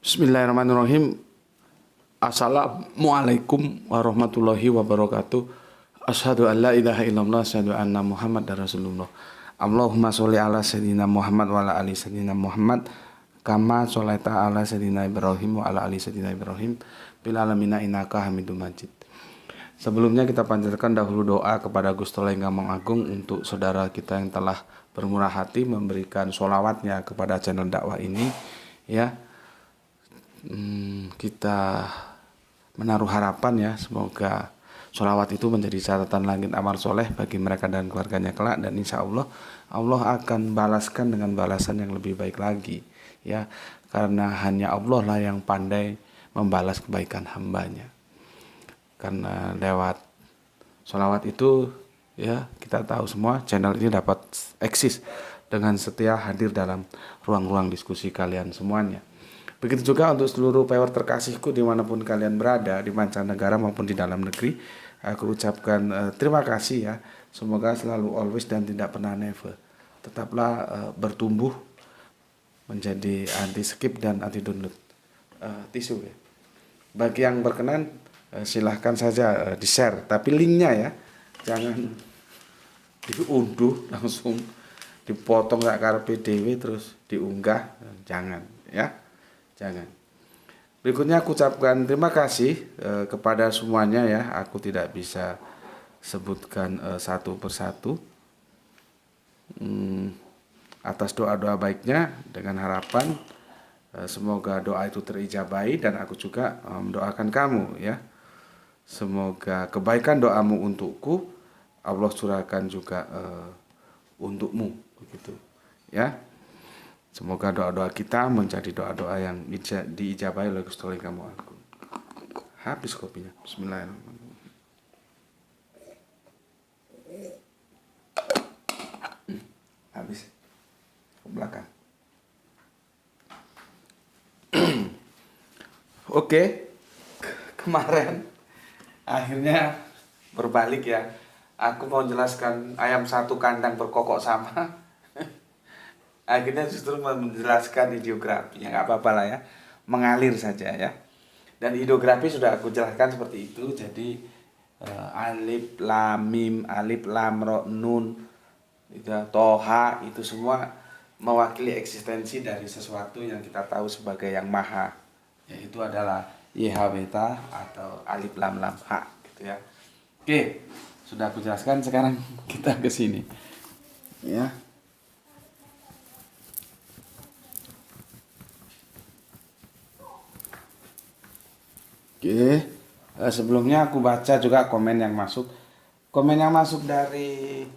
Bismillahirrahmanirrahim. Assalamualaikum warahmatullahi wabarakatuh. Asyhadu an la ilaha illallah, asyhadu anna Muhammad dan Rasulullah. Allahumma sholli ala sayyidina Muhammad wa ala ali sayyidina Muhammad kama sholaita ala sayyidina Ibrahim wa ala ali sayyidina Ibrahim bil alamina innaka Hamidum Majid. Sebelumnya kita panjatkan dahulu doa kepada Gusti Allah yang Agung untuk saudara kita yang telah bermurah hati memberikan sholawatnya kepada channel dakwah ini, ya. Kita menaruh harapan, ya, semoga sholawat itu menjadi catatan langit amal soleh bagi mereka dan keluarganya kelak, dan insya Allah Allah akan balaskan dengan balasan yang lebih baik lagi, ya, karena hanya Allah lah yang pandai membalas kebaikan hambanya. Karena lewat sholawat itu, ya, kita tahu semua channel ini dapat eksis dengan setia hadir dalam ruang-ruang diskusi kalian semuanya. Begitu juga untuk seluruh viewer terkasihku dimanapun kalian berada, di mancanegara maupun di dalam negeri. Aku ucapkan terima kasih, ya. Semoga selalu always dan tidak pernah never. Tetaplah bertumbuh menjadi anti skip dan anti download tisu, ya. Bagi yang berkenan silahkan saja di share, tapi linknya, ya, jangan diunduh langsung dipotong gak karepe dhewe terus diunggah, jangan, ya. Jangan. Berikutnya aku ucapkan terima kasih kepada semuanya, ya. Aku tidak bisa sebutkan satu persatu atas doa-doa baiknya, dengan harapan semoga doa itu terijabahi, dan aku juga mendoakan kamu, ya. Semoga kebaikan doamu untukku Allah curahkan juga untukmu, begitu, ya. Semoga doa-doa kita menjadi doa-doa yang diijabahi oleh Gusti Allah yang Agung. Habis kopinya. Bismillahirrahmanirrahim. Habis. Ke belakang. Oke. Kemarin akhirnya berbalik, ya. Aku mau jelaskan ayam satu kandang berkokok sama. Akhirnya justru menjelaskan ideografinya, nggak apa-apa lah, ya, mengalir saja, ya. Dan ideografi sudah aku jelaskan seperti itu. Jadi alif lam mim, alif lam ro nun, itu toha, itu semua mewakili eksistensi dari sesuatu yang kita tahu sebagai yang maha, yaitu adalah YHWH atau alif lam lam ha, gitu, ya. Oke, sudah aku jelaskan, sekarang kita ke sini, ya. Oke, sebelumnya aku baca juga komen yang masuk. Komen yang masuk dari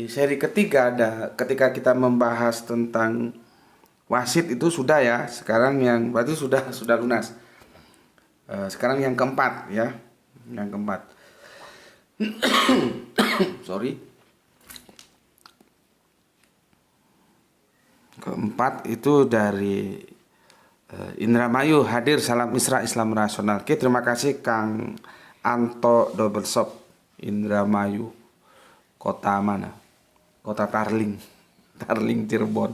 seri ketiga, ada ketika kita membahas tentang wasit itu sudah, ya. Sekarang yang berarti sudah lunas. Sekarang yang keempat, ya, yang keempat. Sorry. Keempat itu dari Indramayu, hadir, salam Isra Islam Rasional. Oke, terima kasih Kang Anto Double Shop, Indramayu. Kota mana? Kota Tarling. Tarling Cirebon.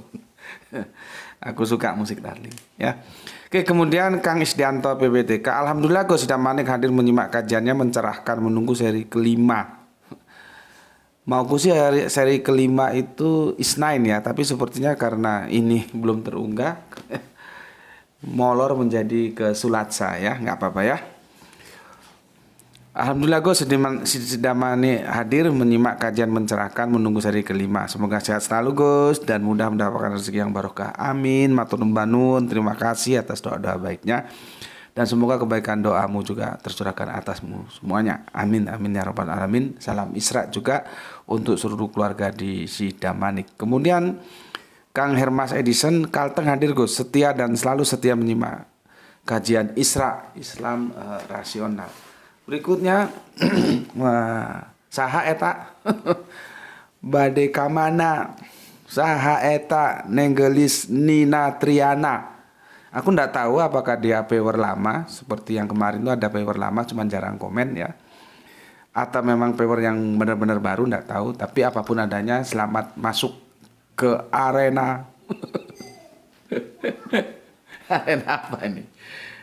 Aku suka musik Tarling, ya. Oke, kemudian Kang Isdianto PBTK, alhamdulillah Gus Idam Manik hadir menyimak kajiannya, mencerahkan, menunggu seri kelima. Mauku sih seri kelima itu Isnain, ya, tapi sepertinya karena ini belum terunggah molor menjadi ke Sulatsa, ya, nggak apa-apa, ya. Alhamdulillah Gus Sidamani hadir menyimak kajian, mencerahkan, menunggu seri kelima. Semoga sehat selalu Gus dan mudah mendapatkan rezeki yang barokah. Amin. Matur nuwun banun. Terima kasih atas doa-doa baiknya. Dan semoga kebaikan doamu juga tercurahkan atasmu semuanya. Amin, amin, ya rabbal alamin. Salam Isra juga untuk seluruh keluarga di Sidamanik. Kemudian Kang Hermas Edison, Kalteng hadir Gus, setia dan selalu setia menyimak kajian Isra Islam Rasional. Berikutnya saha eta bade kamana, saha eta nenggelis Nina Triana. Aku ndak tahu apakah dia viewer lama seperti yang kemarin itu, ada viewer lama cuman jarang komen, ya, atau memang viewer yang benar-benar baru, ndak tahu. Tapi apapun adanya, selamat masuk ke arena. Arena apa ini?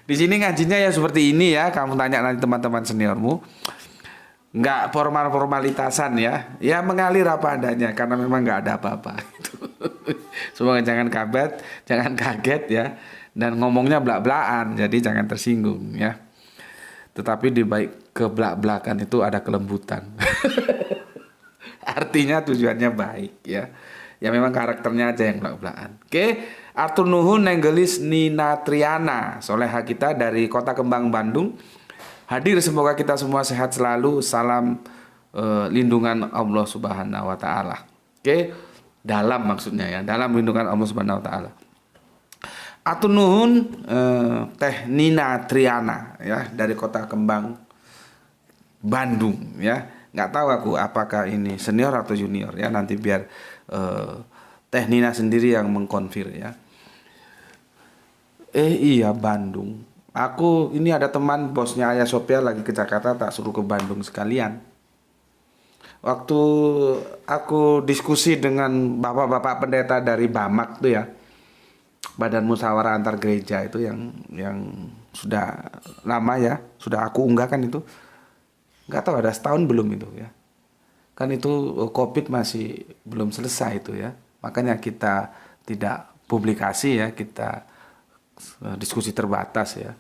Di sini ngajinya ya seperti ini ya. Kamu tanya nanti teman-teman seniormu. Nggak formalitasan ya. Ya mengalir apa adanya karena memang nggak ada apa-apa. Semoga jangan kaget ya. Dan ngomongnya belak-belakan, jadi jangan tersinggung ya. Tetapi di baik keblak-belakan itu ada kelembutan. Artinya tujuannya baik ya. Ya memang karakternya aja yang belak-belakan. Oke, atur nuhun nenggelis Nina Triana, soleha kita dari Kota Kembang, Bandung. Hadir, semoga kita semua sehat selalu. Salam lindungan Allah Subhanahu wa taala. Oke, dalam maksudnya ya, dalam lindungan Allah Subhanahu wa taala. Atur nuhun Teh Nina Triana ya dari Kota Kembang, Bandung ya. Nggak tahu aku apakah ini senior atau junior ya, nanti biar Teh Nina sendiri yang mengkonfir ya. Iya Bandung. Aku ini ada teman bosnya Ayah Sophia lagi ke Jakarta, tak suruh ke Bandung sekalian. Waktu aku diskusi dengan bapak-bapak pendeta dari Bamak tuh ya, Badan Musyawarah Antar Gereja itu yang sudah lama ya, sudah aku unggahkan itu. Nggak tahu ada setahun belum itu ya. Kan itu COVID masih belum selesai itu ya. Makanya kita tidak publikasi ya, kita diskusi terbatas ya.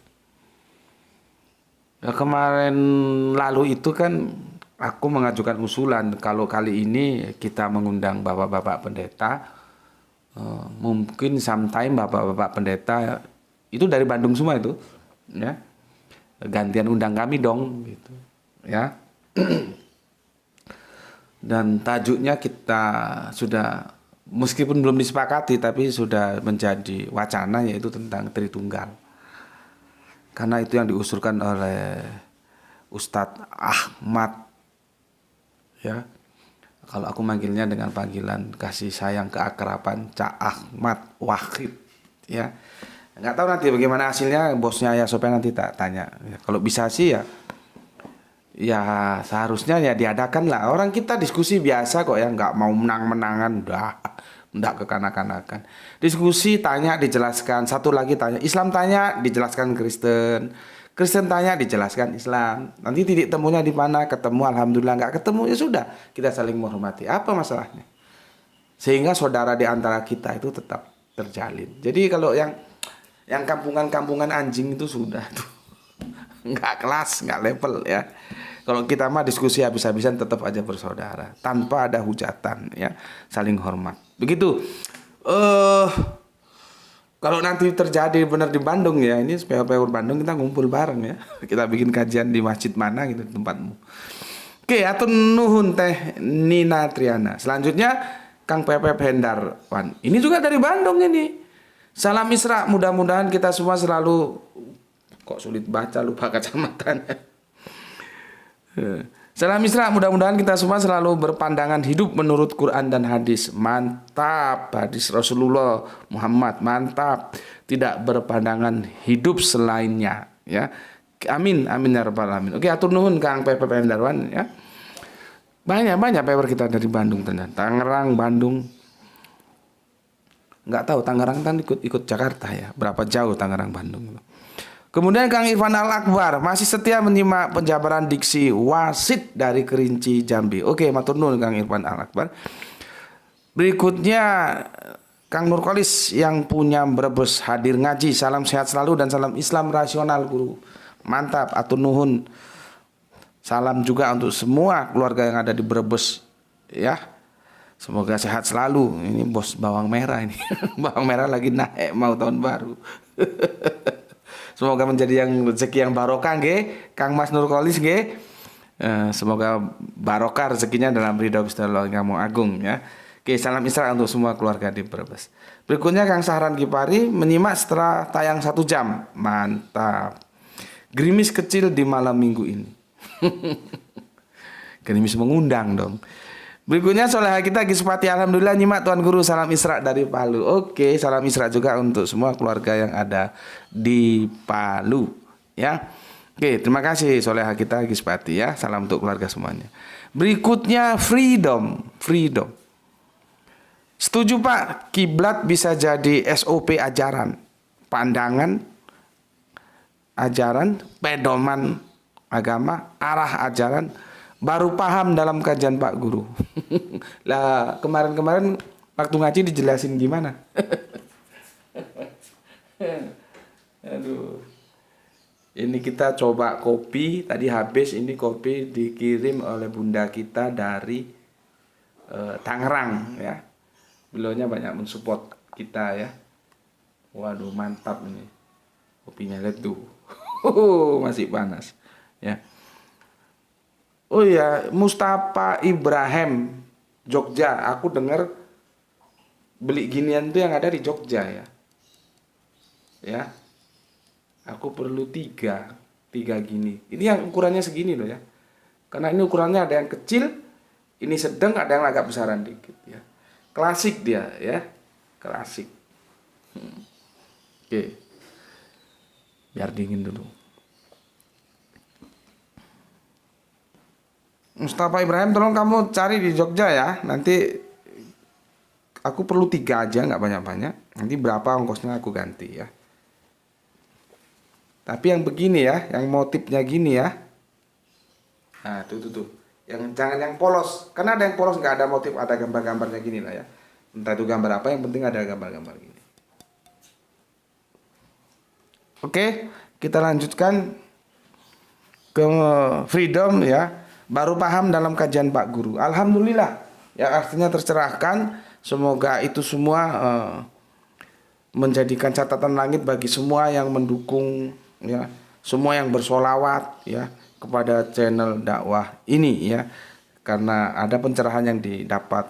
Ya kemarin lalu itu kan aku mengajukan usulan kalau kali ini kita mengundang bapak-bapak pendeta. Mungkin sometime bapak-bapak pendeta itu dari Bandung semua itu ya, gantian undang kami dong gitu ya. Dan tajuknya kita sudah meskipun belum disepakati tapi sudah menjadi wacana, yaitu tentang Tritunggal, karena itu yang diusulkan oleh Ustadz Ahmad ya. Kalau aku manggilnya dengan panggilan kasih sayang keakraban, Cak Ahmad Wahid ya. Nggak tahu nanti bagaimana hasilnya, bosnya Ayah Sophia nanti tak tanya ya. Kalau bisa sih ya seharusnya ya diadakan lah. Orang kita diskusi biasa kok ya, nggak mau menang-menangan, udah nggak kekanak-kanakan. Diskusi, tanya, dijelaskan. Satu lagi tanya, Islam tanya, dijelaskan Kristen. Kristen tanya, dijelaskan Islam. Nanti titik temunya di mana? Ketemu, alhamdulillah. Nggak ketemu ya sudah, kita saling menghormati. Apa masalahnya? Sehingga saudara di antara kita itu tetap terjalin. Jadi kalau yang kampungan-kampungan anjing itu sudah tuh nggak kelas, nggak level ya. Kalau kita mah diskusi habis-habisan tetap aja bersaudara, tanpa ada hujatan ya, saling hormat. Begitu. Kalau nanti terjadi benar di Bandung ya, ini PWR Bandung kita ngumpul bareng ya. Kita bikin kajian di masjid mana gitu tempatmu. Oke, atur nuhun Teh Nina Triana. Selanjutnya Kang Pepe Hendarwan. Ini juga dari Bandung ini. Salam Isra, mudah-mudahan kita semua selalu, kok sulit baca, lupa kacamatanya. Salam Isra, mudah-mudahan kita semua selalu berpandangan hidup menurut Quran dan hadis. Mantap, hadis Rasulullah Muhammad, mantap. Tidak berpandangan hidup selainnya ya. Amin, amin ya rabbal alamin. Oke, atur nuhun Kang Pepe Darwan ya. Banyak paper kita dari Bandung ternyata. Tangerang, Bandung. Nggak tahu Tangerang kan ikut Jakarta ya. Berapa jauh Tangerang Bandung. Kemudian Kang Irfan Al-Akbar masih setia menyimak penjabaran diksi wasit dari Kerinci, Jambi. Oke, matur nuwun Kang Irfan Al-Akbar. Berikutnya Kang Nurkolis yang punya Brebes hadir ngaji. Salam sehat selalu dan salam Islam rasional guru. Mantap, atur nuhun. Salam juga untuk semua keluarga yang ada di Brebes ya. Semoga sehat selalu. Ini bos bawang merah ini. Bawang merah lagi naik mau tahun baru. Semoga menjadi yang rezeki yang barokah nggih, Kang Mas Nurkolis nggih. Semoga barokah rezekinya dalam ridha Gusti Allah Yang Maha Agung ya. Oke, salam Isra untuk semua keluarga di Brebes. Berikutnya Kang Sahran Kipari menyimak setelah tayang 1 jam. Mantap. Gerimis kecil di malam minggu ini. Gerimis mengundang dong. Berikutnya soleha kita Gispati, alhamdulillah nyimak Tuan Guru, salam Isra dari Palu. Oke, salam Isra juga untuk semua keluarga yang ada di Palu ya. Oke, terima kasih soleha kita Gispati ya. Salam untuk keluarga semuanya. Berikutnya freedom. Setuju Pak, kiblat bisa jadi SOP ajaran, pandangan, ajaran, pedoman agama, arah ajaran, baru paham dalam kajian Pak Guru. Lah kemarin-kemarin waktu ngaji dijelasin gimana? Aduh. Ini kita coba kopi, tadi habis ini kopi dikirim oleh bunda kita dari Tangerang ya. Beliaunya banyak mensupport kita ya. Waduh mantap ini. Kopinya lihat tuh. Masih panas ya. Oh ya, Mustafa Ibrahim Jogja. Aku dengar beli ginian tuh yang ada di Jogja ya. Ya. Aku perlu tiga gini. Ini yang ukurannya segini loh ya. Karena ini ukurannya ada yang kecil, ini sedang, ada yang agak besaran dikit ya. Klasik dia ya, klasik. Oke, biar dingin dulu. Mustafa Ibrahim, tolong kamu cari di Jogja ya. Nanti aku perlu 3 aja, nggak banyak-banyak. Nanti berapa ongkosnya aku ganti ya. Tapi yang begini ya, yang motifnya gini ya. Nah, tuh. Yang jangan yang polos, karena ada yang polos nggak ada motif, ada gambar-gambarnya gini lah ya. Entah itu gambar apa, yang penting ada gambar-gambar gini. Oke, kita lanjutkan ke freedom ya. Baru paham dalam kajian Pak Guru. Alhamdulillah, ya artinya tercerahkan. Semoga itu semua menjadikan catatan langit bagi semua yang mendukung ya, semua yang bersolawat ya kepada channel dakwah ini ya, karena ada pencerahan yang didapat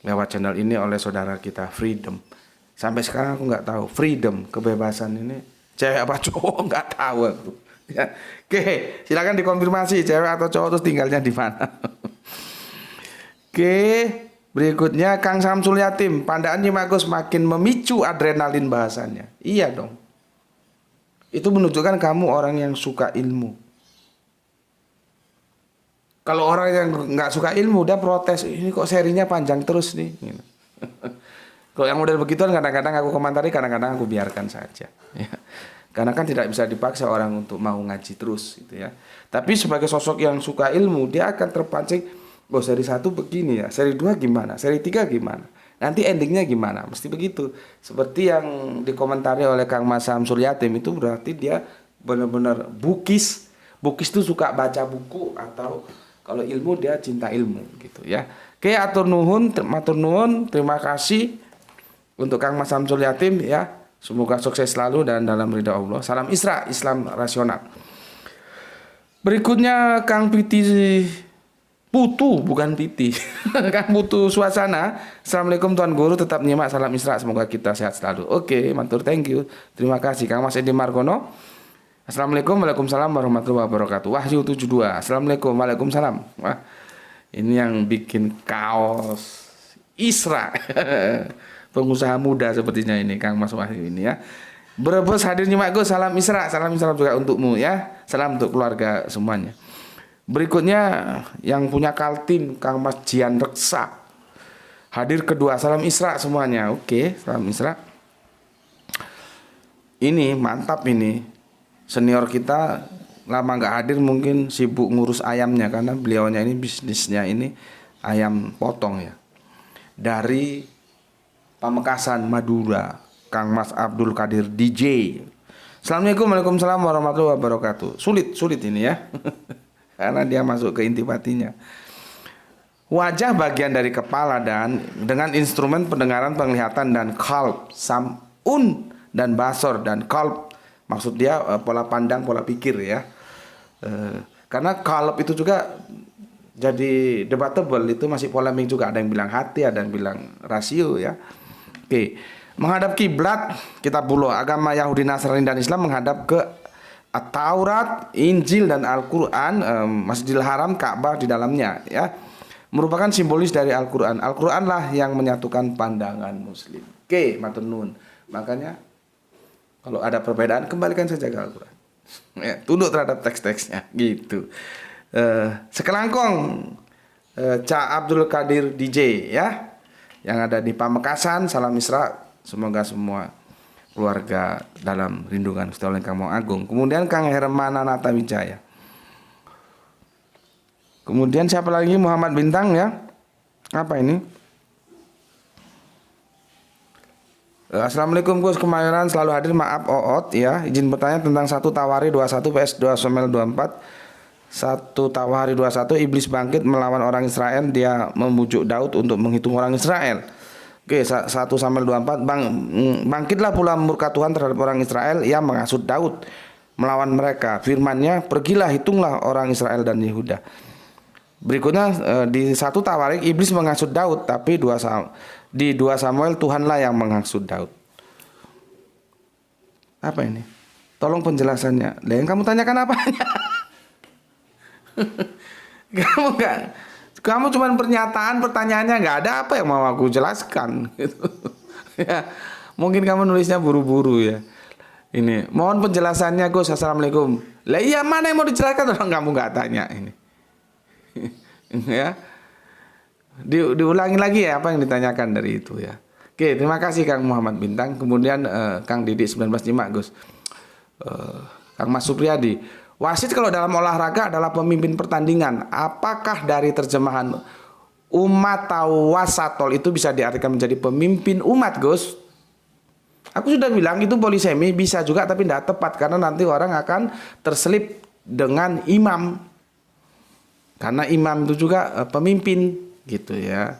lewat channel ini oleh saudara kita Freedom. Sampai sekarang aku nggak tahu Freedom, kebebasan ini cewek apa cowok, nggak tahu aku ya. Oke, silakan dikonfirmasi cewek atau cowok, terus tinggalnya di mana. Oke, berikutnya Kang Samsul Yatim, Pandaan Nyimagus makin memicu adrenalin bahasanya. Iya dong, itu menunjukkan kamu orang yang suka ilmu. Kalau orang yang nggak suka ilmu, dia protes, ini kok serinya panjang terus nih. Kalau yang model begituan kadang-kadang aku komentari, kadang-kadang aku biarkan saja. Ya. Karena kan tidak bisa dipaksa orang untuk mau ngaji terus, gitu ya. Tapi sebagai sosok yang suka ilmu, dia akan terpancing, oh seri 1 begini ya, seri 2 gimana, seri 3 gimana, nanti endingnya gimana, mesti begitu. Seperti yang dikomentari oleh Kang Mas Samsul Yatim, itu berarti dia benar-benar bukis. Bukis itu suka baca buku, atau kalau ilmu dia cinta ilmu gitu ya. Oke, matur nuhun, terima kasih untuk Kang Mas Samsul Yatim ya. Semoga sukses selalu dan dalam ridha Allah. Salam Isra, Islam rasional. Berikutnya Kang Piti Putu, bukan Piti. Kang Putu Suasana. Assalamualaikum Tuan Guru, tetap nyimak salam Isra, semoga kita sehat selalu. Oke, matur, thank you. Terima kasih. Kang Mas Edi Margono. Assalamualaikum, waalaikumsalam warahmatullahi wabarakatuh. Wahyu 72. Assalamualaikum, waalaikumsalam. Wah, ini yang bikin kaos Isra. Pengusaha muda sepertinya ini, Kang Mas Wahyu ini ya. Brebes hadir nyimak Gus, salam Isra juga untukmu ya. Salam untuk keluarga semuanya. Berikutnya yang punya Kaltim, Kang Mas Jian Reksa. Hadir kedua, salam Isra semuanya. Oke, salam Isra. Ini mantap ini. Senior kita lama nggak hadir, mungkin sibuk ngurus ayamnya, karena beliaunya ini bisnisnya ini ayam potong ya. Dari Pamekasan Madura, Kang Mas Abdul Qadir DJ. Assalamualaikum, waalaikumsalam warahmatullahi wabarakatuh. Sulit ini ya. Karena dia masuk ke intipatinya. Wajah bagian dari kepala dan dengan instrumen pendengaran, penglihatan dan qalb, sam'un dan basor dan qalb. Maksud dia pola pandang, pola pikir ya. Karena qalb itu juga jadi debatable, itu masih polemik juga. Ada yang bilang hati, ada yang bilang rasio ya. Oke, menghadap kiblat kita pula agama Yahudi, Nasrani dan Islam menghadap ke Taurat, Injil dan Al-Qur'an, Masjidil Haram, Ka'bah di dalamnya ya. Merupakan simbolis dari Al-Qur'an. Al-Qur'an lah yang menyatukan pandangan muslim. Oke, matur nuwun. Makanya kalau ada perbedaan, kembalikan saja ke Al-Quran. Ya, tunduk terhadap teks-teksnya, gitu. Sekelangkong, Ca Abdul Qadir DJ, ya. Yang ada di Pamekasan, salam Isra. Semoga semua keluarga dalam lindungan Gusti Allah Kang Maha Agung. Kemudian Kang Herman Anata Wijaya. Kemudian siapa lagi? Muhammad Bintang ya. Apa ini? Assalamualaikum Gus, Kemayoran selalu hadir, maaf Oot ya. Izin bertanya tentang 1 Tawari 21 PS 2 Samuel 24. 1 Tawari 21, iblis bangkit melawan orang Israel, dia membujuk Daud untuk menghitung orang Israel. Oke, 1 Samuel 24, bangkitlah pula murka Tuhan terhadap orang Israel, ia menghasut Daud melawan mereka. Firman-Nya, pergilah hitunglah orang Israel dan Yehuda. Berikutnya di 1 Tawarik iblis menghasut Daud, tapi di 2 Samuel Tuhanlah yang menghasut Daud. Apa ini? Tolong penjelasannya. Lah yang kamu tanyakan apanya? Kamu cuma pernyataan, pertanyaannya nggak ada, apa yang mau aku jelaskan gitu. Ya, mungkin kamu nulisnya buru-buru ya. Ini, mohon penjelasannya Gus. Assalamualaikum. Lah iya, mana yang mau dijelaskan orang kamu nggak tanya ini. Ya. Diulangi lagi ya apa yang ditanyakan dari itu ya. Oke, terima kasih Kang Muhammad Bintang. Kemudian Kang Didik 1905 Gus. Kang Mas Supriyadi, wasit kalau dalam olahraga adalah pemimpin pertandingan. Apakah dari terjemahan umat atau wasatol itu bisa diartikan menjadi pemimpin umat Gus? Aku sudah bilang itu polisemi, bisa juga tapi tidak tepat karena nanti orang akan terselip dengan imam. Karena imam itu juga pemimpin gitu ya.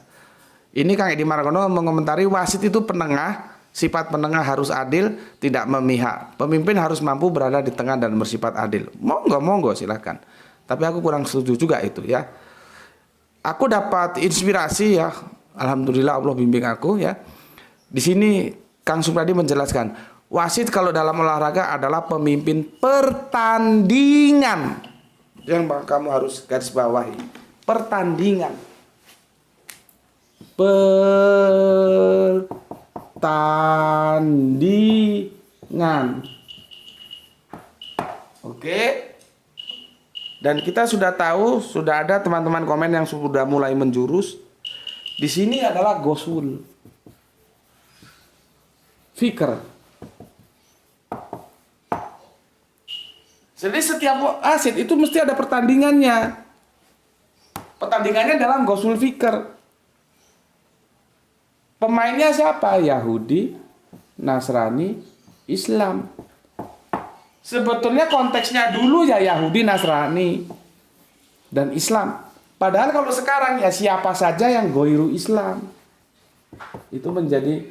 Ini Kang Edi Margono mengomentari wasit itu penengah, sifat penengah harus adil, tidak memihak. Pemimpin harus mampu berada di tengah dan bersifat adil. Monggo silahkan. Tapi aku kurang setuju juga itu ya. Aku dapat inspirasi ya. Alhamdulillah Allah bimbing aku ya. Di sini Kang Supriyadi menjelaskan, wasit kalau dalam olahraga adalah pemimpin pertandingan. Yang kamu harus garis bawahi, pertandingan. Pertandingan. Oke. Dan kita sudah tahu, sudah ada teman-teman komen yang sudah mulai menjurus. Di sini adalah gosul fikr. Jadi setiap asid itu mesti ada pertandingannya. Pertandingannya dalam gosul fikr. Pemainnya siapa? Yahudi, Nasrani, Islam. Sebetulnya konteksnya dulu ya Yahudi, Nasrani, dan Islam. Padahal kalau sekarang ya siapa saja yang goiru Islam itu menjadi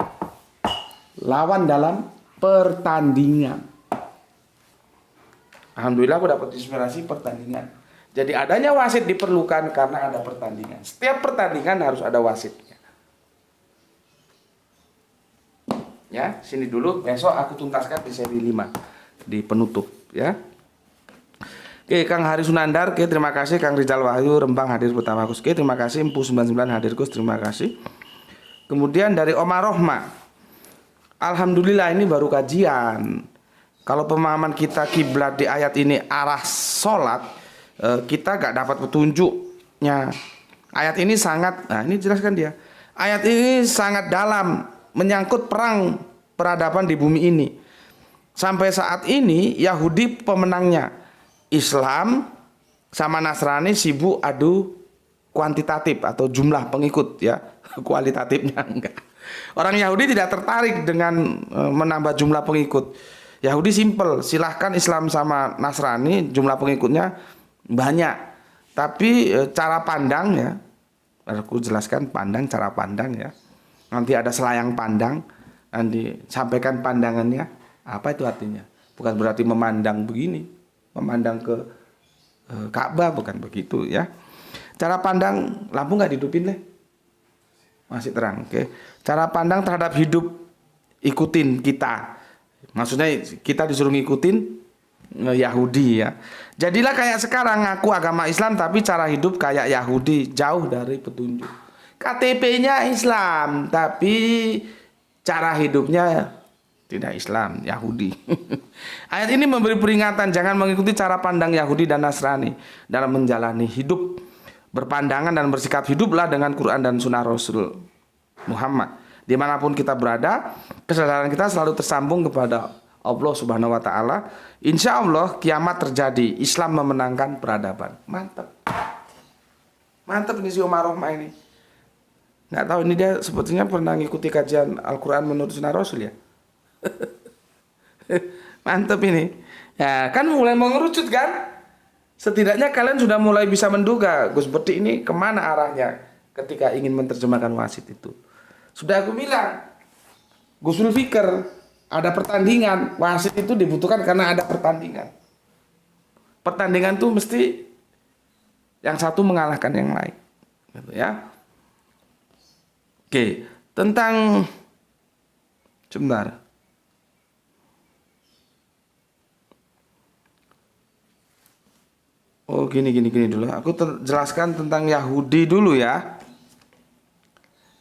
lawan dalam pertandingan. Alhamdulillah aku dapat inspirasi pertandingan. Jadi adanya wasit diperlukan karena ada pertandingan. Setiap pertandingan harus ada wasitnya. Ya, sini dulu. Besok aku tuntaskan di seri 5 di penutup ya. Oke, Kang Hari Sunandar, oke, terima kasih. Kang Rizal Wahyu Rembang hadir pertama Gus. Oke, terima kasih. Empu 99 hadir Gus, terima kasih. Kemudian dari Omar Rohma, alhamdulillah ini baru kajian. Kalau pemahaman kita kiblat di ayat ini arah sholat, kita gak dapat petunjuknya. Ayat ini sangat, nah ini jelaskan dia. Ayat ini sangat dalam, menyangkut perang peradaban di bumi ini. Sampai saat ini Yahudi pemenangnya, Islam sama Nasrani sibuk adu kuantitatif atau jumlah pengikut ya, kualitatifnya enggak. Orang Yahudi tidak tertarik dengan menambah jumlah pengikut. Yahudi simpel, silahkan Islam sama Nasrani jumlah pengikutnya banyak, tapi cara pandang ya, aku jelaskan cara pandang ya. Nanti ada selayang pandang, nanti sampaikan pandangannya. Apa itu artinya? Bukan berarti memandang begini, memandang ke Ka'bah, bukan begitu ya. Cara pandang, lampu nggak dihidupin deh, masih terang. Oke. Cara pandang terhadap hidup, ikutin kita. Maksudnya kita disuruh ngikutin Yahudi ya. Jadilah kayak sekarang, ngaku agama Islam tapi cara hidup kayak Yahudi, jauh dari petunjuk. KTP-nya Islam tapi cara hidupnya tidak Islam, Yahudi. Ayat ini memberi peringatan jangan mengikuti cara pandang Yahudi dan Nasrani dalam menjalani hidup. Berpandangan dan bersikap hiduplah dengan Quran dan Sunnah Rasul. Muhammad. Dimanapun kita berada, kesadaran kita selalu tersambung kepada Allah Subhanahu Wa Taala. Insya Allah kiamat terjadi, Islam memenangkan peradaban. Mantap, mantap ini si Umar Rohmah ini. Nggak tahu ini dia sebetulnya pernah ngikuti kajian Al-Quran menurut Sunnah Rasul ya. Mantap ini. Ya kan mulai mengerucut kan. Setidaknya kalian sudah mulai bisa menduga Gus Bedi ini kemana arahnya ketika ingin menerjemahkan wasit itu. Sudah aku bilang, Gusul Fikr ada pertandingan, wasit itu dibutuhkan karena ada pertandingan. Pertandingan tuh mesti yang satu mengalahkan yang lain, gitu ya. Oke, tentang sebentar. Oh gini dulu. Aku jelaskan tentang Yahudi dulu ya.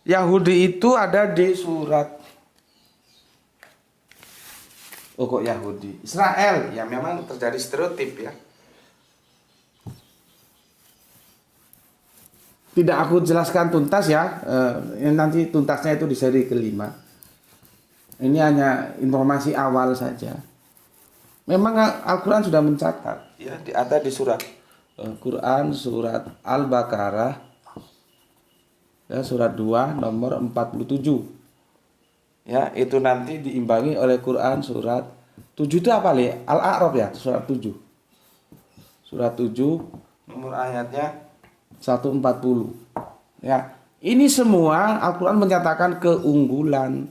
Yahudi itu ada di surat. Oh kok Yahudi? Israel. Ya memang terjadi stereotip ya. Tidak aku jelaskan tuntas ya. Nanti tuntasnya itu di seri kelima. Ini hanya informasi awal saja. Memang Al-Quran sudah mencatat. Ya, ada di surat Quran surat Al-Baqarah ya, surat 2 nomor 47. Ya, itu nanti diimbangi oleh Quran surat 7 itu apa li? Al-A'raf ya, surat 7. Surat 7 nomor ayatnya 140. Ya, ini semua Al-Quran menyatakan keunggulan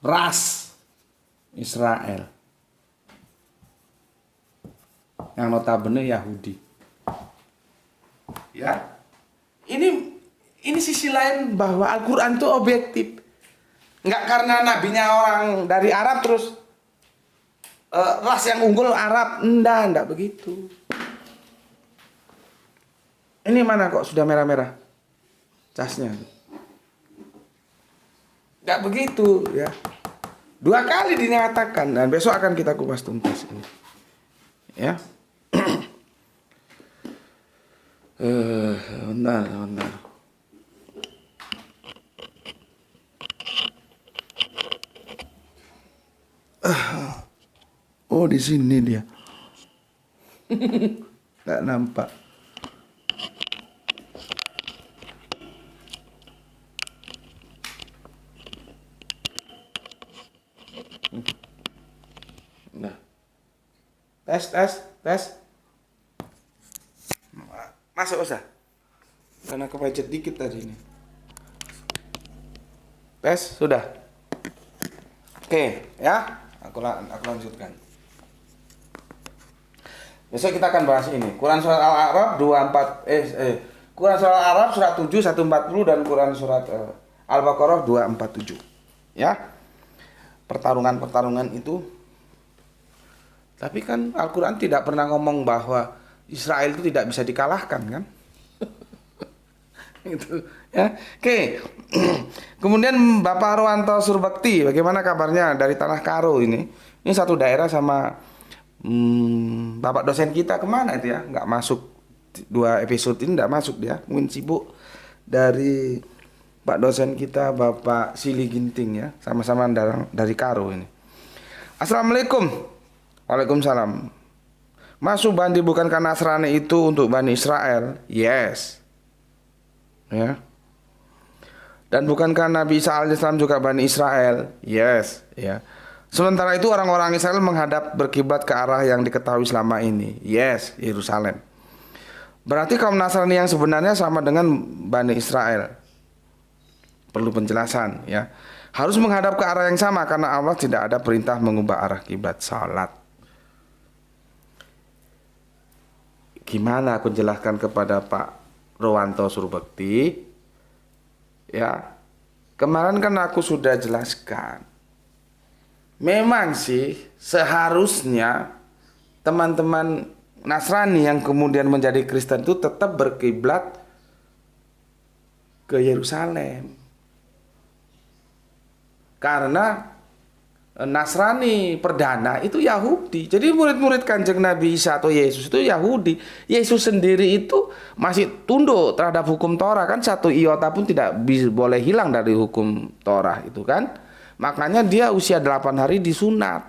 ras Israel yang notabene Yahudi. Ya. Ini sisi lain bahwa Al-Qur'an itu objektif. Enggak karena nabinya orang dari Arab terus ras yang unggul Arab, enggak begitu. Ini mana kok sudah merah-merah casnya? Enggak begitu ya. 2 kali dinyatakan dan besok akan kita kupas tuntas ini. Ya. Bentar. Oh di sini dia. Nggak nampak. Nah. Tes. Masuk Ustaz. Karena kepecet dikit tadi ini. Tes sudah. Oke, ya. Aku lanjutkan. Besok kita akan bahas ini. Quran surat Al-A'raf 24 Quran surat Al-A'raf surat 7 140 dan Quran surat Al-Baqarah 247. Ya. Pertarungan itu. Tapi kan Al-Quran tidak pernah ngomong bahwa Israel itu tidak bisa dikalahkan kan? Itu ya. Oke. Kemudian Bapak Rowanto Surbakti, bagaimana kabarnya dari Tanah Karo ini? Ini satu daerah sama Bapak dosen kita kemana itu ya? Nggak masuk 2 episode ini, nggak masuk dia. Mungkin sibuk dari Pak dosen kita Bapak Sili Ginting ya, sama-sama dari Karo ini. Assalamualaikum. Waalaikumsalam. Masuk Bandi bukankah Nasrani itu untuk Bani Israel? Yes. Ya. Dan bukankah Nabi Isa alaihissalam juga Bani Israel? Yes. Ya. Sementara itu orang-orang Israel menghadap berkiblat ke arah yang diketahui selama ini. Yes, Yerusalem. Berarti kaum Nasrani yang sebenarnya sama dengan Bani Israel. Perlu penjelasan ya. Harus menghadap ke arah yang sama karena Allah tidak ada perintah mengubah arah kiblat salat. Gimana aku jelaskan kepada Pak Rowanto Surbakti? Ya, kemarin kan aku sudah jelaskan. Memang sih seharusnya teman-teman Nasrani yang kemudian menjadi Kristen itu tetap berkiblat ke Yerusalem. Karena Nasrani perdana itu Yahudi. Jadi murid-murid Kanjeng Nabi Isa atau Yesus itu Yahudi. Yesus sendiri itu masih tunduk terhadap hukum Torah kan, satu iota pun tidak boleh hilang dari hukum Torah itu kan. Makanya dia usia 8 hari disunat.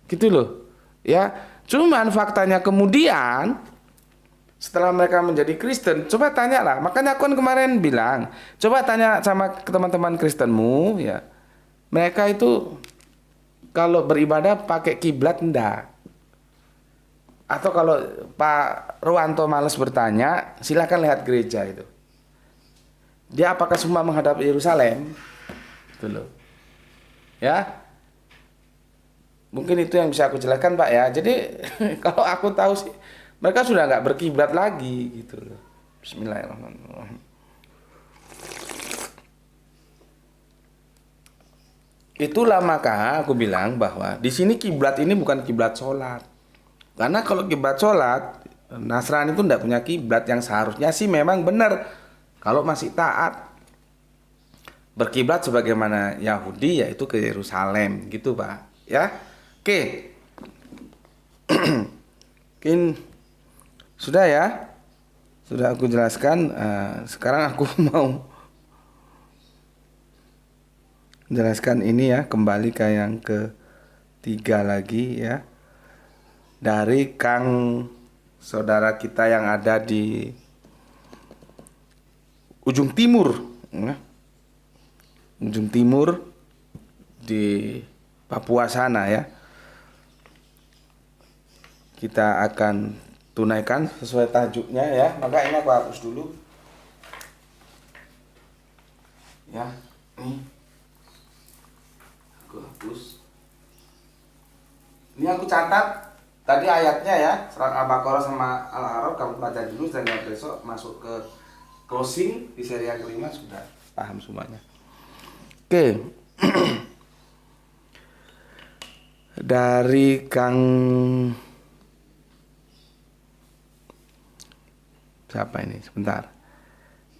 Gitu loh. Ya, cuman faktanya kemudian setelah mereka menjadi Kristen, coba tanyalah. Makanya aku kan kemarin bilang, coba tanya sama teman-teman Kristenmu ya. Mereka itu kalau beribadah pakai kiblat enggak? Atau kalau Pak Ruwanto malas bertanya, silakan lihat gereja itu. Dia apakah semua menghadap Yerusalem? Itu loh. Ya. Mungkin itu yang bisa aku jelaskan, Pak ya. Jadi kalau aku tahu sih mereka sudah nggak berkiblat lagi gitu loh. Bismillahirrahmanirrahim. Itulah maka aku bilang bahwa di sini kiblat ini bukan kiblat sholat. Karena kalau kiblat sholat, Nasrani itu tidak punya kiblat, yang seharusnya sih memang benar kalau masih taat berkiblat sebagaimana Yahudi, yaitu ke Yerusalem gitu Pak ya. Oke. Mungkin sudah ya, sudah aku jelaskan. Sekarang aku mau jelaskan ini ya, kembali ke yang ketiga lagi ya, dari Kang saudara kita yang ada di ujung timur ya. Ujung timur di Papua sana ya. Kita akan tunaikan sesuai tajuknya ya. Maka ini aku hapus dulu ya, nih aku hapus. Ini aku catat tadi ayatnya ya, surat Al-Baqarah sama Al-A'raf kamu baca dulu, dan besok masuk ke closing di seri yang kelima sudah paham semuanya. Oke. Dari Kang siapa ini? Sebentar.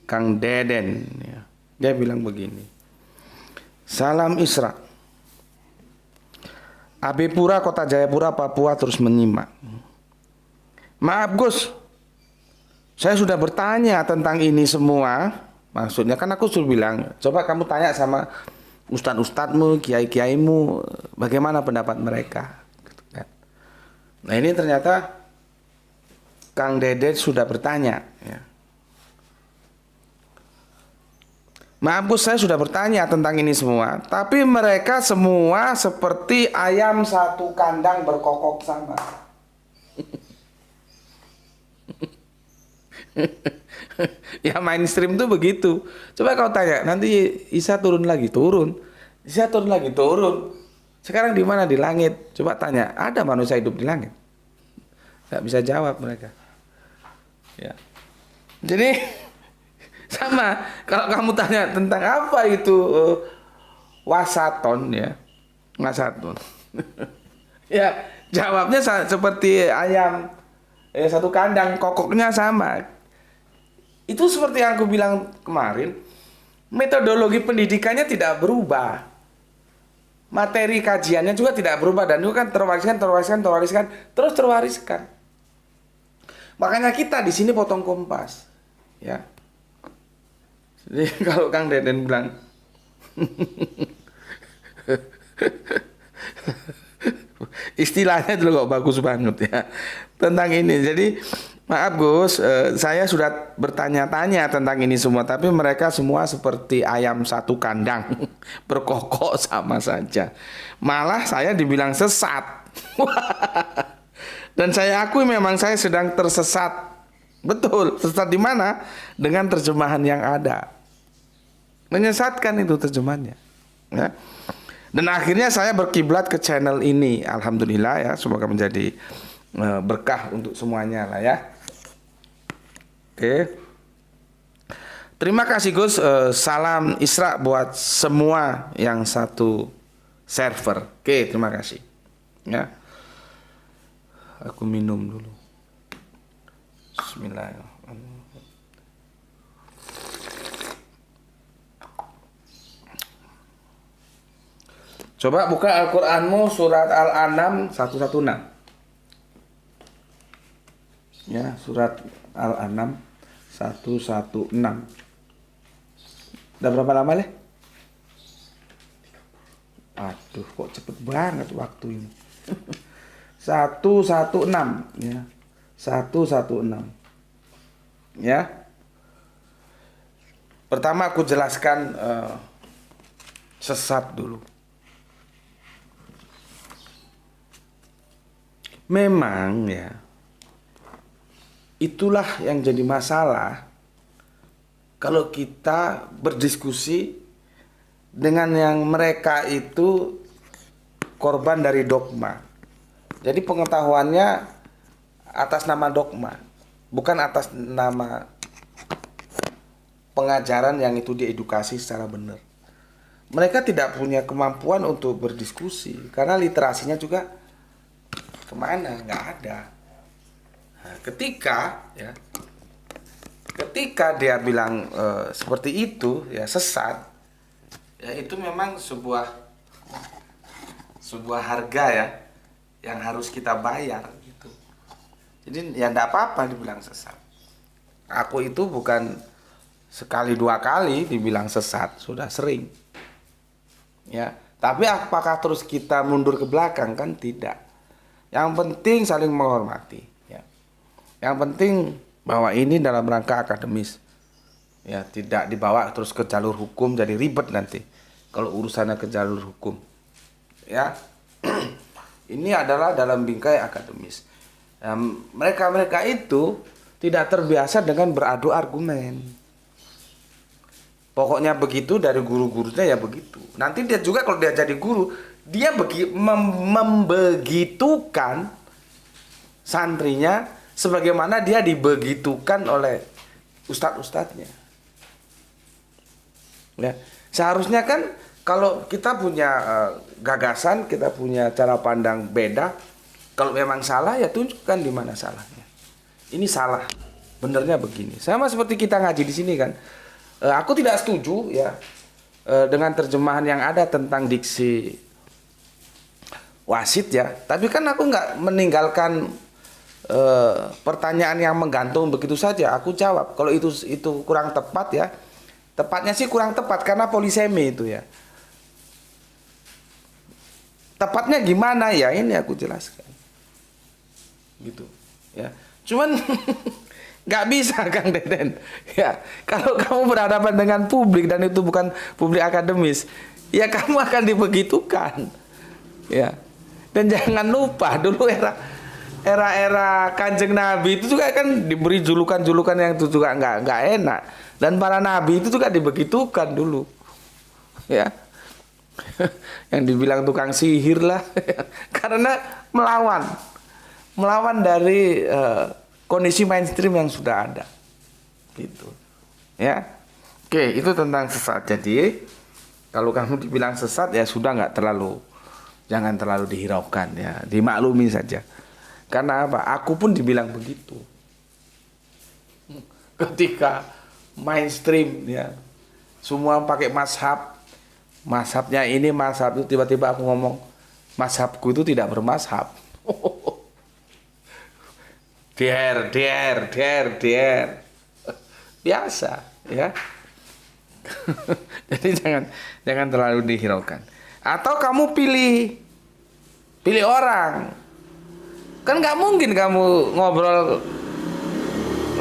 Kang Deden ya. Dia bilang begini. Salam Isra. AB Pura, Kota Jayapura, Papua terus menyimak. Maaf Gus, saya sudah bertanya tentang ini semua. Maksudnya kan aku sudah bilang, coba kamu tanya sama ustadz-ustadzmu, kiai-kiaimu, bagaimana pendapat mereka. Nah ini ternyata Kang Dede sudah bertanya. Ya. Maaf Gus, saya sudah bertanya tentang ini semua, tapi mereka semua seperti ayam satu kandang berkokok sama. Ya mainstream tuh begitu. Coba kau tanya, nanti Isa turun lagi, turun. Isa turun lagi, turun. Sekarang di mana? Di langit. Coba tanya, ada manusia hidup di langit? Gak bisa jawab mereka. Ya. Jadi sama, kalau kamu tanya tentang apa itu wasaton ya, wasaton. Ya, jawabnya seperti ayam satu kandang, kokoknya sama. Itu seperti yang aku bilang kemarin, metodologi pendidikannya tidak berubah, materi kajiannya juga tidak berubah, dan itu kan terwariskan, terus terwariskan. Makanya kita di sini potong kompas, ya. Jadi kalau Kang Deden bilang, istilahnya dulu kok bagus banget ya tentang ini. Jadi maaf Gus, saya sudah bertanya-tanya tentang ini semua, tapi mereka semua seperti ayam satu kandang, berkokok sama saja. Malah saya dibilang sesat. Dan saya akui memang saya sedang tersesat. Betul, sesat di mana? Dengan terjemahan yang ada. Menyesatkan itu terjemahannya. Ya. Dan akhirnya saya berkiblat ke channel ini. Alhamdulillah ya, semoga menjadi berkah untuk semuanya lah ya. Oke. Terima kasih Gus. Salam Isra buat semua yang satu server. Oke, terima kasih. Ya. Aku minum dulu. Bismillahirrahmanirrahim. Coba buka Al-Qur'anmu surat Al-An'am 116. Ya, surat Al-An'am 116. Udah berapa lama, Le? Aduh, kok cepet banget waktu ini. 116 ya. 116. Ya. Pertama aku jelaskan sesat dulu. Memang ya, itulah yang jadi masalah kalau kita berdiskusi dengan yang mereka itu korban dari dogma. Jadi pengetahuannya atas nama dogma, bukan atas nama pengajaran yang itu diedukasi secara benar. Mereka tidak punya kemampuan untuk berdiskusi karena literasinya juga kemana, nggak ada. Nah, ketika dia bilang seperti itu, ya sesat, ya itu memang sebuah harga ya yang harus kita bayar gitu. Jadi ya enggak apa-apa dibilang sesat. Aku itu bukan sekali dua kali dibilang sesat, sudah sering. Ya, tapi apakah terus kita mundur ke belakang? Kan tidak. Yang penting saling menghormati ya. Yang penting bahwa ini dalam rangka akademis. Ya, tidak dibawa terus ke jalur hukum, jadi ribet nanti kalau urusannya ke jalur hukum. Ya. Ini adalah dalam bingkai akademis. Mereka itu tidak terbiasa dengan beradu argumen. Pokoknya begitu dari guru-gurunya ya begitu. Nanti dia juga kalau dia jadi guru, dia membegitukan santrinya sebagaimana dia dibegitukan oleh ustadz-ustadznya. Ya, seharusnya kan kalau kita punya gagasan, kita punya cara pandang beda, kalau memang salah ya tunjukkan di mana salahnya. Ini salah, benernya begini. Sama seperti kita ngaji di sini kan. Aku tidak setuju ya dengan terjemahan yang ada tentang diksi wasit ya. Tapi kan aku nggak meninggalkan pertanyaan yang menggantung begitu saja. Aku jawab kalau itu kurang tepat ya. Tepatnya sih kurang tepat karena polisemi itu ya. Tepatnya gimana ya, ini aku jelaskan. Gitu ya. Cuman nggak bisa Kang Deden. Ya, kalau kamu berhadapan dengan publik dan itu bukan publik akademis, ya kamu akan dibegitukan. Ya. Dan jangan lupa dulu era Kanjeng Nabi itu juga kan diberi julukan-julukan yang itu juga nggak enak. Dan para nabi itu juga dibegitukan dulu. Ya. Yang dibilang tukang sihir lah. Karena melawan dari kondisi mainstream yang sudah ada. Gitu. Ya. Oke, itu tentang sesat. Jadi kalau kamu dibilang sesat ya sudah jangan terlalu dihiraukan ya, dimaklumi saja. Karena apa? Aku pun dibilang begitu. Ketika mainstream ya, semua pakai mazhabnya ini, mazhab itu, tiba-tiba aku ngomong mazhabku itu tidak bermazhab. Der. Biasa ya. Jadi jangan terlalu dihiraukan. Atau kamu pilih orang. Kan nggak mungkin kamu ngobrol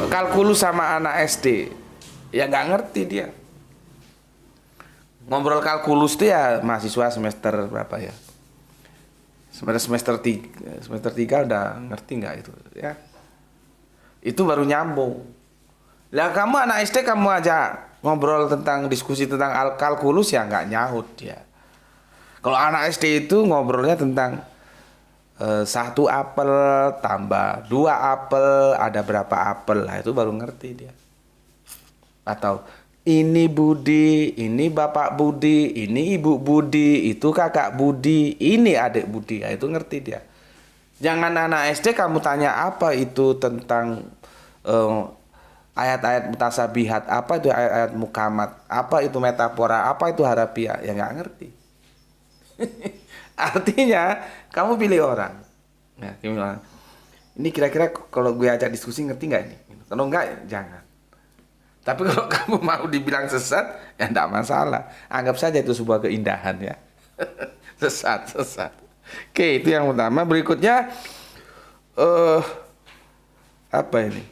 kalkulus sama anak SD. Ya nggak ngerti dia. Ngobrol kalkulus itu ya mahasiswa semester berapa ya? Semester 3 udah ngerti nggak itu ya? Itu baru nyambung. Lah kamu anak SD kamu aja ngobrol tentang diskusi tentang kalkulus ya nggak nyaut dia. Kalau anak SD itu ngobrolnya tentang 1 apel tambah 2 apel ada berapa apel, lah itu baru ngerti dia. Atau ini Budi, ini Bapak Budi, ini Ibu Budi, itu Kakak Budi, ini adik Budi, lah itu ngerti dia. Jangan anak SD kamu tanya apa itu tentang ayat-ayat mutasabihat, apa itu ayat-ayat mukamat, apa itu metafora, apa itu harafiah, ya nggak ngerti. Artinya kamu pilih orang. Ya, pilih orang. Ini kira-kira kalau gue ajak diskusi ngerti nggak ini? Kalau enggak, jangan. Tapi kalau kamu mau dibilang sesat, ya enggak masalah. Anggap saja itu sebuah keindahan ya. Sesat, sesat. Oke, itu yang utama. Berikutnya, apa ini?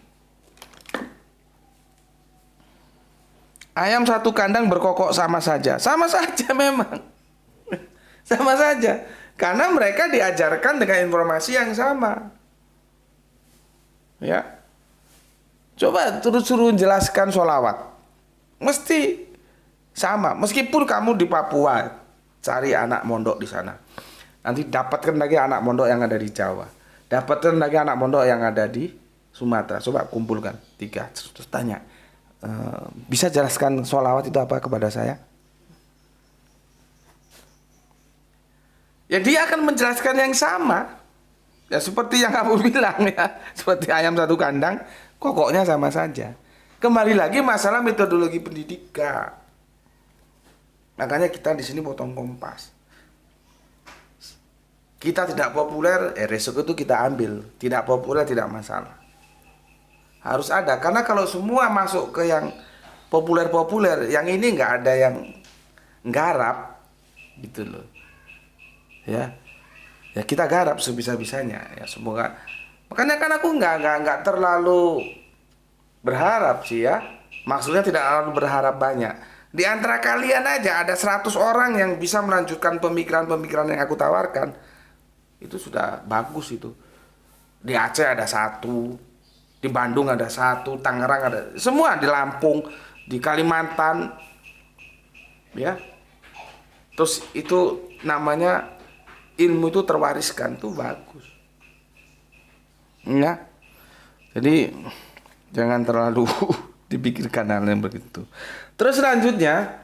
Ayam satu kandang berkokok sama saja. Sama saja memang. Sama saja. Karena mereka diajarkan dengan informasi yang sama. Ya. Coba terus suruh jelaskan sholawat. Mesti sama. Meskipun kamu di Papua, cari anak mondok di sana. Nanti dapatkan lagi anak mondok yang ada di Jawa. Dapatkan lagi anak mondok yang ada di Sumatera. Coba kumpulkan 3. Terus tanya, bisa jelaskan sholawat itu apa kepada saya? Ya dia akan menjelaskan yang sama. Ya seperti yang kamu bilang ya. Seperti ayam satu kandang, kokoknya sama saja. Kembali lagi masalah metodologi pendidikan. Makanya kita di sini potong kompas. Kita tidak populer, resiko itu kita ambil. Tidak populer tidak masalah. Harus ada, karena kalau semua masuk ke yang populer-populer, yang ini nggak ada yang nggarap, gitu loh. Ya, ya kita garap sebisa-bisanya. Ya semoga. Makanya kan aku nggak terlalu berharap sih ya. Maksudnya tidak terlalu berharap banyak. Di antara kalian aja ada 100 orang yang bisa melanjutkan pemikiran-pemikiran yang aku tawarkan. Itu sudah bagus itu. Di Aceh ada 1, di Bandung ada 1, Tangerang ada, semua di Lampung, di Kalimantan, ya. Terus itu namanya ilmu itu terwariskan, tuh bagus. Ya. Jadi jangan terlalu dipikirkan hal yang begitu. Terus selanjutnya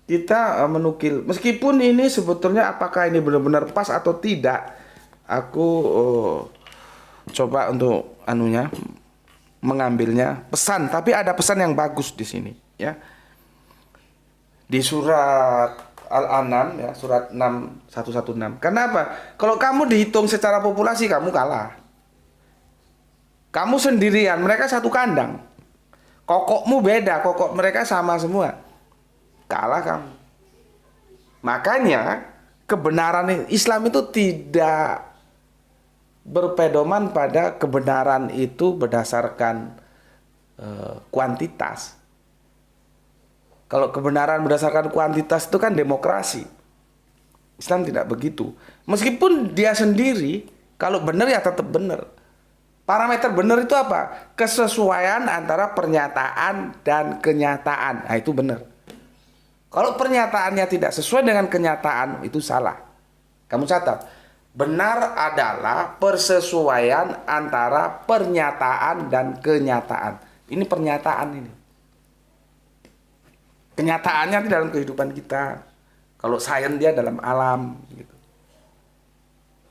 kita menukil, meskipun ini sebetulnya apakah ini benar-benar pas atau tidak, aku coba untuk mengambilnya pesan, tapi ada pesan yang bagus di sini ya. Di surat Al-An'am ya, surat 116. Kenapa? Kalau kamu dihitung secara populasi kamu kalah. Kamu sendirian, mereka satu kandang. Kokokmu beda, kokok mereka sama semua. Kalah kamu. Makanya kebenaran Islam itu tidak berpedoman pada kebenaran itu berdasarkan kuantitas. Kalau kebenaran berdasarkan kuantitas itu kan demokrasi. Islam tidak begitu. Meskipun dia sendiri, kalau benar ya tetap benar. Parameter benar itu apa? Kesesuaian antara pernyataan dan kenyataan. Nah, itu benar. Kalau pernyataannya tidak sesuai dengan kenyataan, itu salah. Kamu catat. Benar adalah persesuaian antara pernyataan dan kenyataan. Ini pernyataan ini. Kenyataannya di dalam kehidupan kita. Kalau sains dia dalam alam gitu.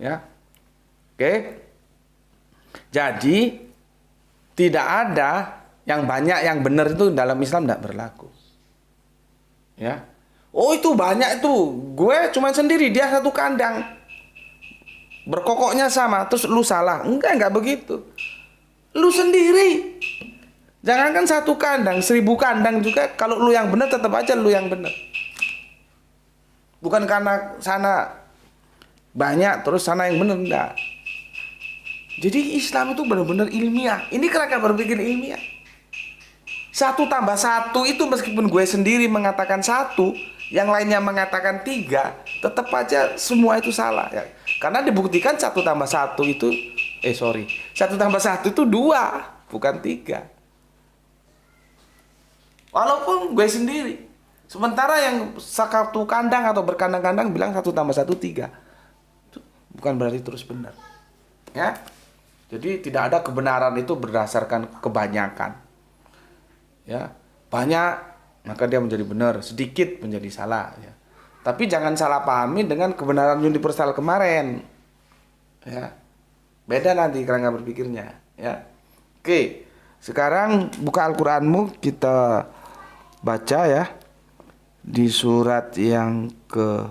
Ya. Oke. Jadi tidak ada yang banyak yang benar itu dalam Islam tidak berlaku. Ya. Oh itu banyak itu. Gue cuma sendiri, dia satu kandang. Berkokoknya sama, terus lu salah. Enggak begitu. Lu sendiri. Jangankan satu kandang, 1000 kandang juga, kalau lu yang benar tetap aja lu yang benar. Bukan karena sana banyak terus sana yang benar, enggak. Jadi Islam itu benar-benar ilmiah. Ini kerangka berpikir ilmiah. 1 tambah 1 itu meskipun gue sendiri mengatakan 1, yang lainnya mengatakan 3, tetap aja semua itu salah ya. Karena dibuktikan 1 tambah 1 itu 1 tambah 1 itu 2, bukan 3. Walaupun gue sendiri. Sementara yang satu kandang atau berkandang-kandang bilang 1 tambah 1 3. Itu bukan berarti terus benar. Ya. Jadi tidak ada kebenaran itu berdasarkan kebanyakan. Ya, banyak maka dia menjadi benar, sedikit menjadi salah ya. Tapi jangan salah pahami dengan kebenaran universal kemarin. Ya. Beda nanti kerangka berpikirnya, ya. Oke. Sekarang buka Al-Qur'anmu, kita baca ya. Di surat yang ke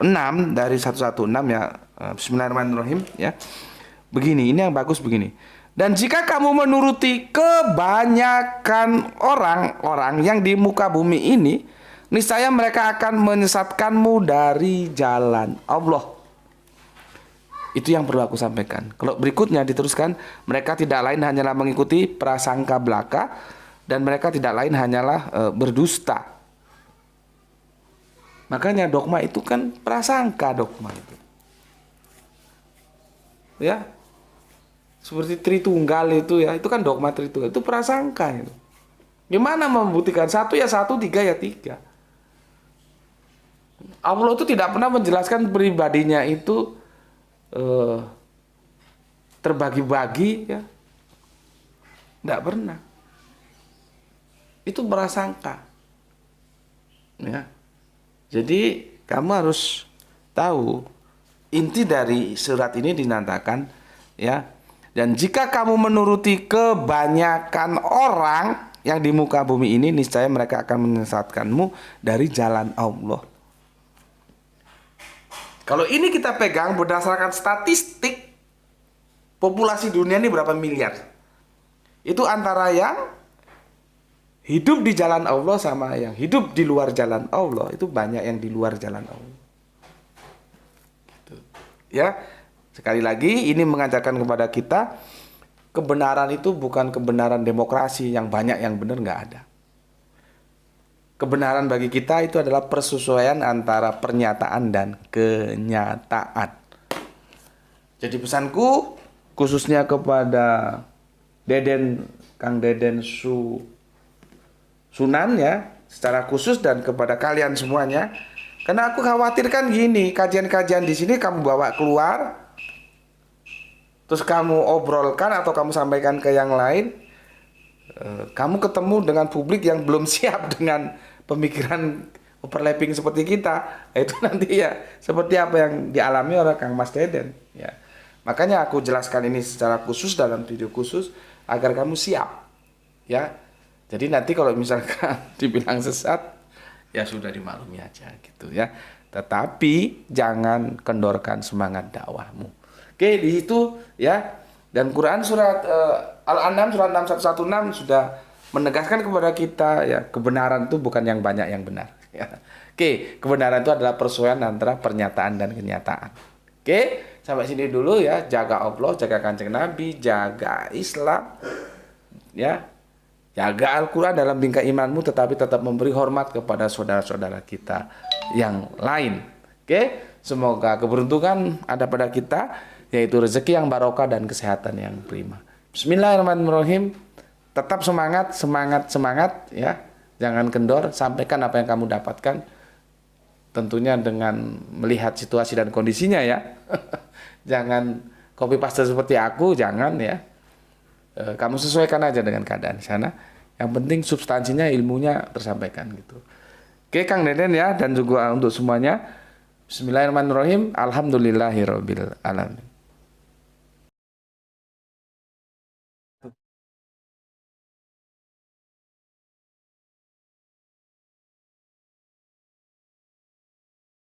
6 dari 116 ya. Bismillahirrahmanirrahim ya. Begini, ini yang bagus begini. Dan jika kamu menuruti kebanyakan orang-orang yang di muka bumi ini, niscaya mereka akan menyesatkanmu dari jalan Allah. Itu yang perlu aku sampaikan. Kalau berikutnya diteruskan, mereka tidak lain hanyalah mengikuti prasangka belaka, dan mereka tidak lain hanyalah berdusta. Makanya dogma itu kan prasangka, dogma itu. Ya. Seperti Tritunggal itu ya, itu kan dogma Tritunggal, itu prasangka itu. Gimana membuktikan? 1 ya 1, 3 ya 3. Allah itu tidak pernah menjelaskan pribadinya itu terbagi-bagi ya. Tidak pernah. Itu prasangka. Ya. Jadi kamu harus tahu inti dari surat ini dinantakan ya. Dan jika kamu menuruti kebanyakan orang yang di muka bumi ini, niscaya mereka akan menyesatkanmu dari jalan Allah. Kalau ini kita pegang berdasarkan statistik, populasi dunia ini berapa miliar? Itu antara yang hidup di jalan Allah sama yang hidup di luar jalan Allah. Itu banyak yang di luar jalan Allah. Gitu. Ya. Sekali lagi, ini mengajarkan kepada kita, kebenaran itu bukan kebenaran demokrasi yang banyak yang benar, nggak ada. Kebenaran bagi kita itu adalah persesuaian antara pernyataan dan kenyataan. Jadi pesanku, khususnya kepada Kang Deden Sunan ya, secara khusus dan kepada kalian semuanya, karena aku khawatirkan gini, kajian-kajian di sini kamu bawa keluar, terus kamu obrolkan atau kamu sampaikan ke yang lain, kamu ketemu dengan publik yang belum siap dengan pemikiran overlapping seperti kita. Itu nanti ya seperti apa yang dialami oleh Kang Mas Deden ya. Makanya aku jelaskan ini secara khusus dalam video khusus agar kamu siap ya. Jadi nanti kalau misalkan dibilang sesat, ya sudah dimaklumi aja gitu ya. Tetapi jangan kendorkan semangat dakwahmu. Oke, di situ ya. Dan Quran surat Al-An'am surat 6116 sudah menegaskan kepada kita ya, kebenaran itu bukan yang banyak yang benar ya. Oke, kebenaran itu adalah persesuaian antara pernyataan dan kenyataan. Oke, sampai sini dulu ya. Jaga Allah, jaga Kanjeng Nabi, jaga Islam ya. Jaga Al-Quran dalam bingkai imanmu, tetapi tetap memberi hormat kepada saudara-saudara kita yang lain. Oke, semoga keberuntungan ada pada kita, yaitu rezeki yang barokah dan kesehatan yang prima. Bismillahirrahmanirrahim. Tetap semangat, semangat, semangat ya. Jangan kendor, sampaikan apa yang kamu dapatkan. Tentunya dengan melihat situasi dan kondisinya ya. Jangan copy paste seperti aku, jangan ya. Kamu sesuaikan aja dengan keadaan di sana. Yang penting substansinya, ilmunya tersampaikan gitu. Oke Kang Deden ya, dan juga untuk semuanya. Bismillahirrahmanirrahim. Alhamdulillahirabbil alamin.